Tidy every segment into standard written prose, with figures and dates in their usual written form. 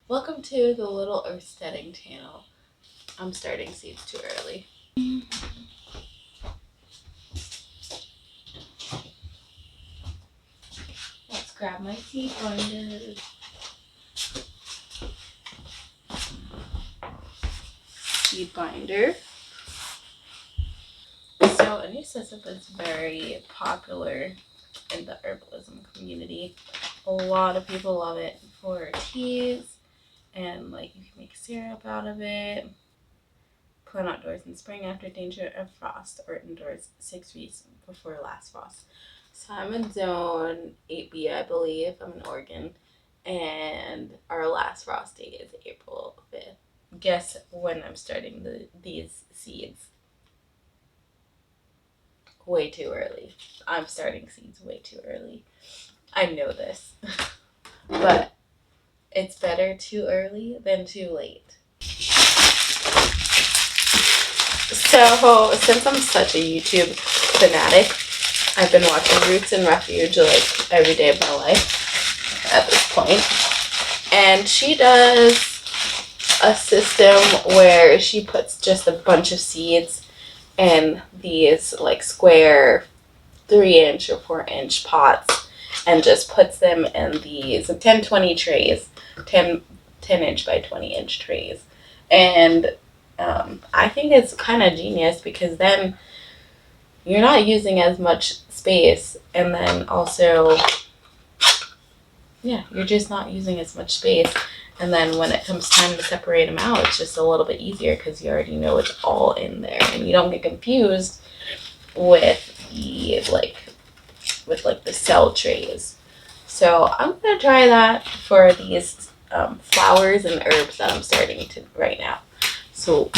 Welcome to the little Earth-Steading channel. I'm starting seeds too early. Let's grab my seed binder. Seed binder. So Anise Hyssop is very popular in the herbalism community. A lot of people love it for teas, and like you can make syrup out of it. Plant outdoors in spring after danger of frost, or indoors 6 weeks before last frost. So I'm in zone 8B, I believe. I'm in Oregon, and our last frost date is April 5th. Guess when I'm starting these seeds? Way too early. I'm starting seeds way too early. I know this, but it's better too early than too late. So since I'm such a YouTube fanatic, I've been watching Roots and Refuge like every day of my life at this point. And she does a system where she puts just a bunch of seeds in these like square 3-inch or 4-inch pots and just puts them in these 10-20 trays, 10-inch by 20-inch trays. And I think it's kind of genius because then you're not using as much space, and then also, yeah, you're just not using as much space. And then when it comes time to separate them out, it's just a little bit easier because you already know it's all in there, and you don't get confused with the cell trays. So I'm gonna try that for these flowers and herbs that I'm starting to right now. So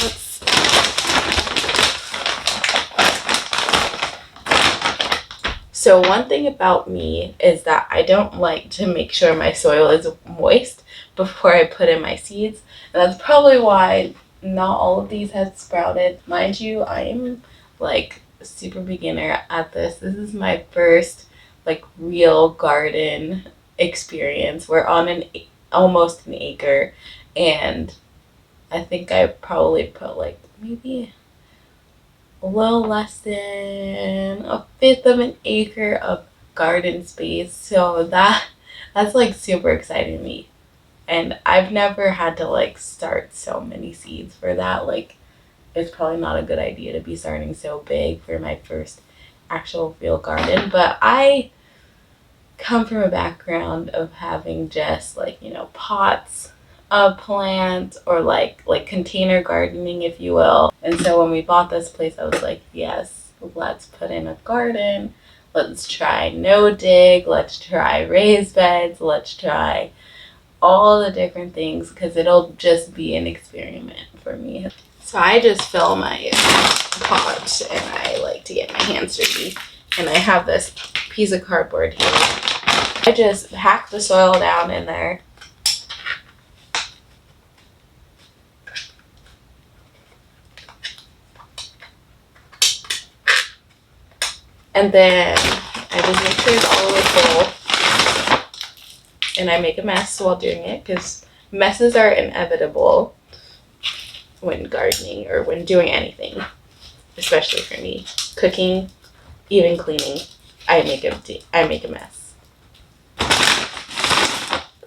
So one thing about me is that I don't like to make sure my soil is moist before I put in my seeds. And that's probably why not all of these have sprouted. Mind you, I am like a super beginner at this. This is my first like real garden experience. We're on almost an acre, and I think I probably put like maybe a little less than a fifth of an acre of garden space. So that's like super exciting to me. And I've never had to like start so many seeds for that. Like it's probably not a good idea to be starting so big for my first actual real garden. But I come from a background of having just like, pots of plants, or like container gardening, if you will. And so when we bought this place, I was like, yes, let's put in a garden. Let's try no dig. Let's try raised beds. Let's try all the different things because it'll just be an experiment for me. So I just fill my pot, and I like to get my hands dirty. And I have this piece of cardboard here. I just hack the soil down in there. And then I just make sure it's all the way full. And I make a mess while doing it because messes are inevitable when gardening or when doing anything, especially for me. Cooking, even cleaning, I make a mess.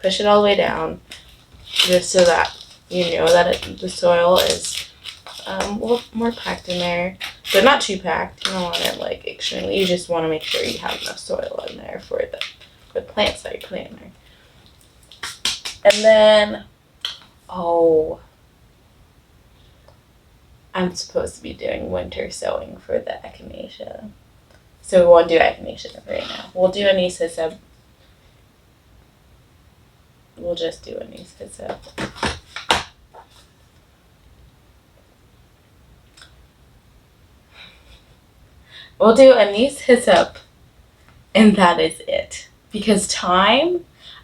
Push it all the way down just so that you know that the soil is a little more packed in there, but not too packed. You don't want it like extremely. You just want to make sure you have enough soil in there for the plants that you're putting in there. And then, I'm supposed to be doing winter sowing for the echinacea. So we won't do echinacea right now. We'll do Anise Hyssop. We'll just do Anise Hyssop. We'll do Anise Hyssop, and that is it. Because I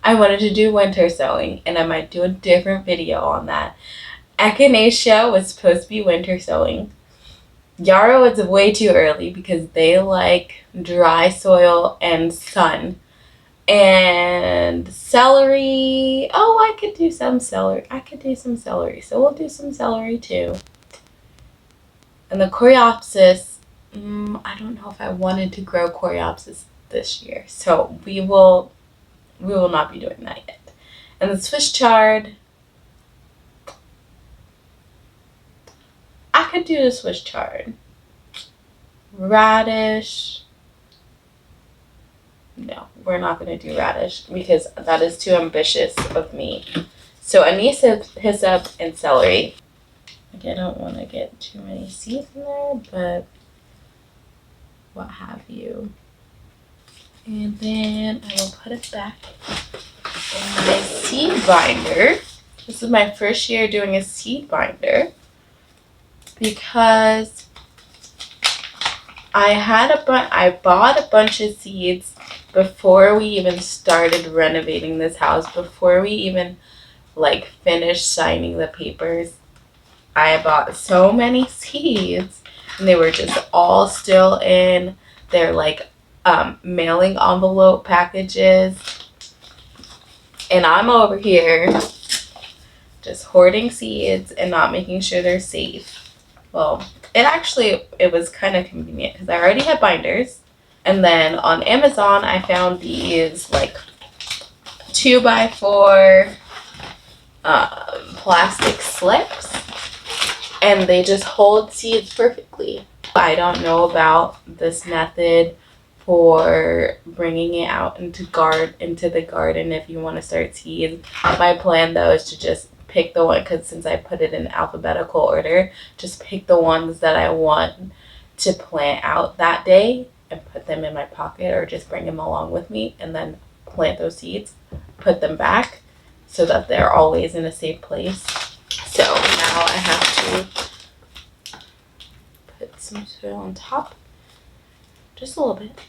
wanted to do winter sowing, and I might do a different video on that. Echinacea was supposed to be winter sowing. Yarrow is way too early because they like dry soil and sun. And celery. Oh, I could do some celery. So we'll do some celery too. And the coreopsis, I don't know if I wanted to grow coreopsis this year. So we will not be doing that yet. And the Swiss chard, I could do the Swiss chard. Radish. No, we're not going to do radish because that is too ambitious of me. So anise, hyssop, and celery. Like, I don't want to get too many seeds in there, but what have you. And then I will put it back in my seed binder. This is my first year doing a seed binder because I bought a bunch of seeds before we even started renovating this house, before we even like finished signing the papers. I bought so many seeds and they were just all still in their like mailing envelope packages. And I'm over here just hoarding seeds and not making sure they're safe. Well, it was kind of convenient because I already had binders. And then on Amazon, I found these like 2x4 plastic slips. And they just hold seeds perfectly. I don't know about this method for bringing it out into the garden if you want to start seeds. My plan though is to just pick the one, because since I put it in alphabetical order, just pick the ones that I want to plant out that day and put them in my pocket, or just bring them along with me and then plant those seeds, put them back so that they're always in a safe place. So now I have to put some soil on top, just a little bit.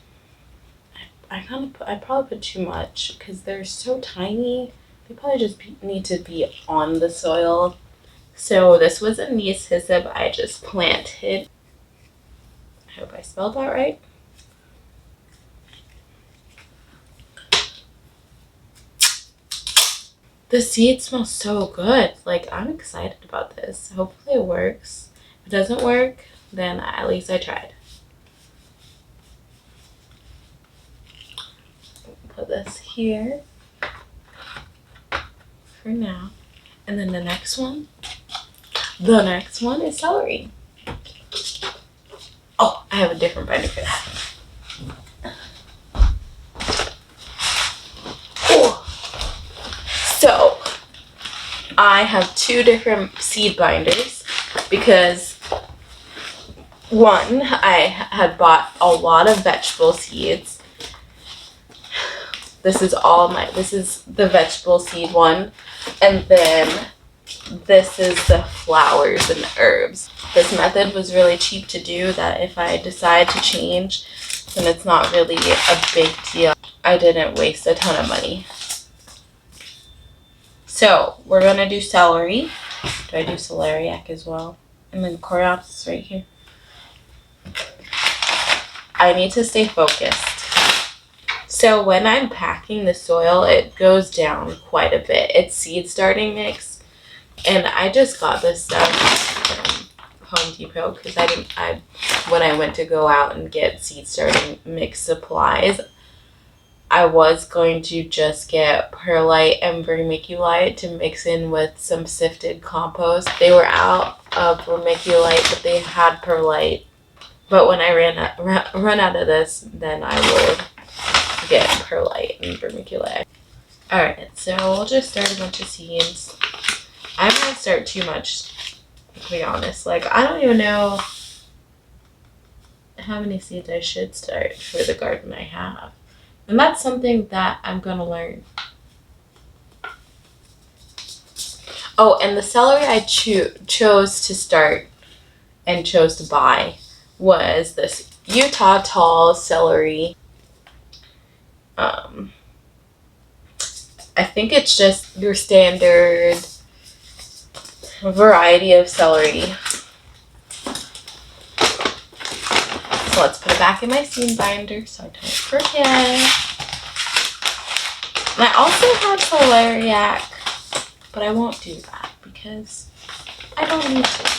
I probably put too much because they're so tiny. They probably just need to be on the soil. So this was Anise hyssop I just planted. I hope I spelled that right. The seed smells so good. Like, I'm excited about this. Hopefully it works. If it doesn't work, then at least I tried. Put this here for now. And then the next one is celery. Oh, I have a different binder for that. So I have two different seed binders because one, I had bought a lot of vegetable seeds. This is the vegetable seed one, and then this is the flowers and herbs. This method was really cheap to do, that if I decide to change, then it's not really a big deal. I didn't waste a ton of money. So we're gonna do celery. Do I do celeriac as well? And then coreopsis right here. I need to stay focused. So when I'm packing the soil, it goes down quite a bit. It's seed starting mix, and I just got this stuff from Home Depot because when I went to go out and get seed starting mix supplies, I was going to just get perlite and vermiculite to mix in with some sifted compost. They were out of vermiculite, but they had perlite. But when I run out of this, then I will get perlite and vermiculite. Alright, so we'll just start a bunch of seeds. I might start too much, to be honest. Like, I don't even know how many seeds I should start for the garden I have. And that's something that I'm going to learn. Oh, and the celery I chose to start and chose to buy was this Utah tall celery. I think it's just your standard variety of celery. So let's put it back in my seed binder so I don't forget. And I also have celeriac, but I won't do that because I don't need to.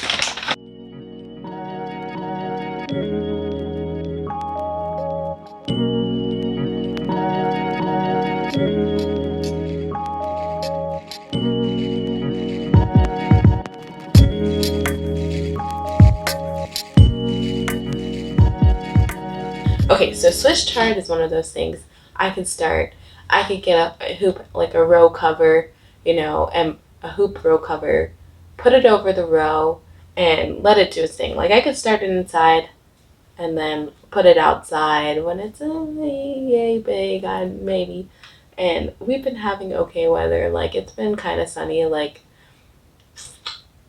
Okay, so Swiss chard is one of those things I could get a hoop, like a row cover, and a hoop row cover, put it over the row and let it do its thing. Like I could start it inside and then put it outside when it's yay big, maybe. And we've been having okay weather. Like it's been kind of sunny, like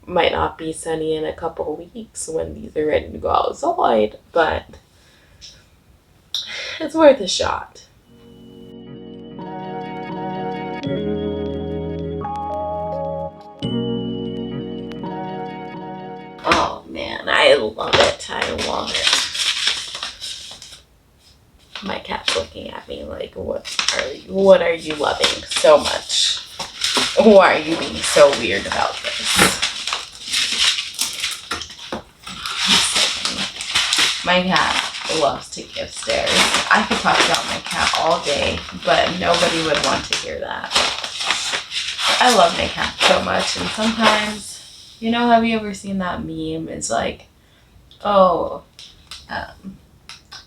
might not be sunny in a couple of weeks when these are ready to go outside, but it's worth a shot. Oh man, I love it. I love it. My cat's looking at me like, what are you loving so much? Why are you being so weird about this? My cat loves to give stares. I could talk about my cat all day, but nobody would want to hear that. I love my cat so much, and sometimes, have you ever seen that meme? It's like,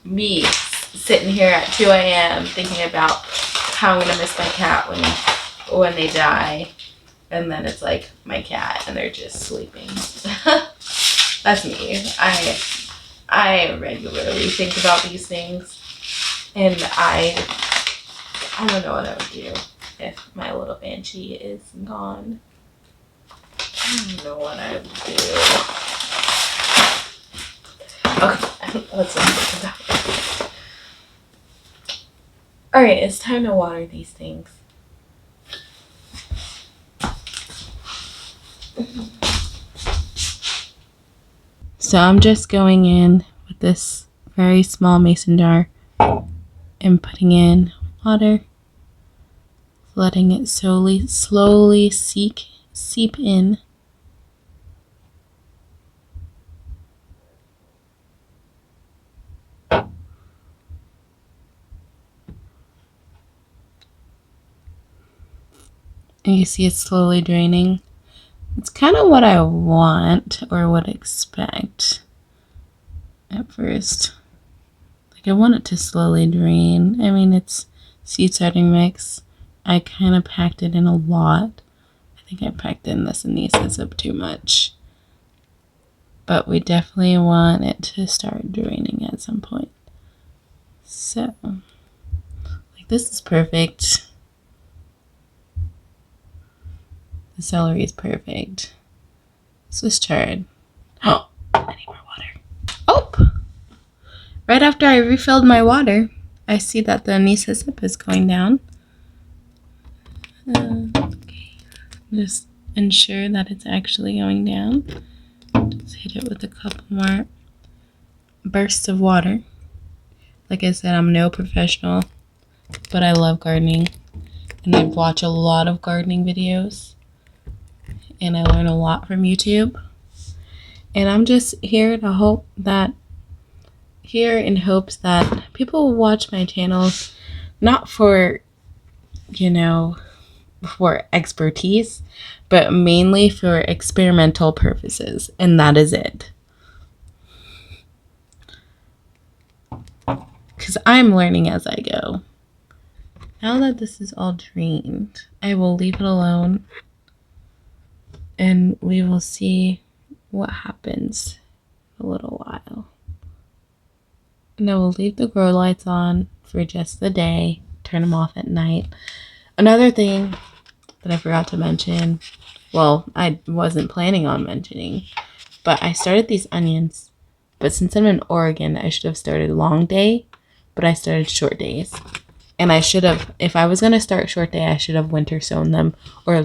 me sitting here at 2 a.m. thinking about how I'm gonna miss my cat when they die, and then it's like my cat and they're just sleeping. That's me. I regularly think about these things, and I don't know what I would do if my little banshee is gone. I don't know what I would do. Okay, let's not think about it. Alright, it's time to water these things. So I'm just going in with this very small mason jar and putting in water, letting it slowly seep in. And you see it's slowly draining. It's kind of what I want or would expect at first. Like I want it to slowly drain. I mean, it's seed starting mix. I kind of packed it in a lot. I think I packed in this Anise Hyssop too much. But we definitely want it to start draining at some point. So, like this is perfect. The celery is perfect. Swiss chard. Oh, I need more water. Oh! Right after I refilled my water, I see that the Anise Hyssop is going down. Okay. Just ensure that it's actually going down. Just hit it with a couple more bursts of water. Like I said, I'm no professional, but I love gardening. And I watch a lot of gardening videos. And I learn a lot from YouTube. And I'm just here in hopes that people will watch my channel, not for, for expertise, but mainly for experimental purposes. And that is it. Because I'm learning as I go. Now that this is all drained, I will leave it alone. And we will see what happens in a little while. And I will leave the grow lights on for just the day. Turn them off at night. Another thing that I forgot to mention, well, I wasn't planning on mentioning, but I started these onions. But since I'm in Oregon, I should have started long day, but I started short days. And I should have, if I was going to start short day, I should have winter sown them or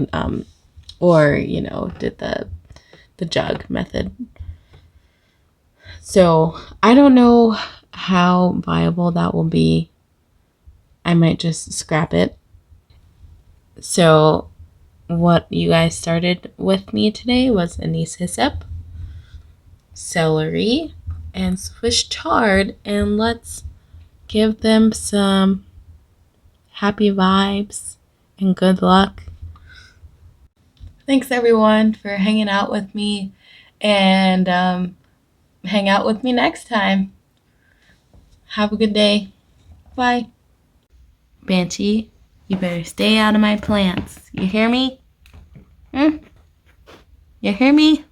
did the jug method. So I don't know how viable that will be. I might just scrap it So what you guys started with me today was Anise Hyssop, Celery, and Swiss Chard, and let's give them some happy vibes and good luck. Thanks everyone for hanging out with me, and hang out with me next time. Have a good day. Bye. Banshee, you better stay out of my plants. You hear me? You hear me?